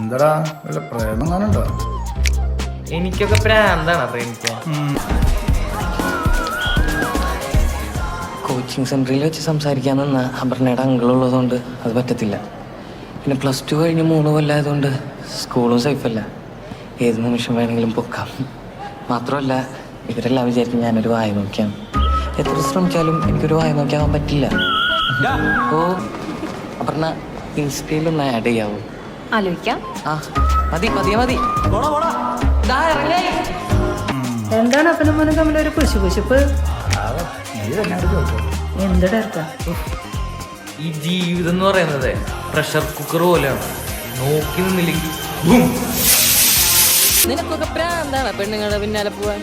എന്താടാ വല്ല പ്രേമം കാണുണ്ടോ? എനിക്കൊക്കെ പ്രാന്താണ് പ്രേമിക്കാൻ. കോച്ചിങ് സെൻറ്ററിൽ വെച്ച് സംസാരിക്കാൻ നിന്ന അപർണയുടെ അങ്കിളുള്ളതുകൊണ്ട് അത് പറ്റത്തില്ല. പിന്നെ +2 കഴിഞ്ഞ് 3 കൊല്ലമായതുകൊണ്ട് സ്കൂളും സേഫല്ല. ഏത് നിമിഷം വേണമെങ്കിലും പൊക്കാം. മാത്രമല്ല ഇവരെല്ലാം വിചാരിക്കും ഞാനൊരു വായ നോക്കിയാണ്. എത്ര ശ്രമിച്ചാലും എനിക്കൊരു വായ നോക്കിയാവാൻ പറ്റില്ല. ഓ അപർണ ഇൻസ്റ്റയിലൊന്ന് ആഡ് ചെയ്യാവോ? ആലോചിക്കാം. ആ മതി മതിയെ മതി. എന്താണ് അപ്പനും മോനും തമ്മിൽ ഒരു കുശിപ്പ്? എന്തിടാ ഈ ജീവിതം എന്ന് പറയുന്നത് പ്രഷർ കുക്കർ പോലെയാണ്. നോക്കി നിന്നില്ലെങ്കിൽ നിനക്കൊക്കെ പ്രാന്താണ് പെണ്ണുങ്ങളുടെ പിന്നാലെ പോവാൻ.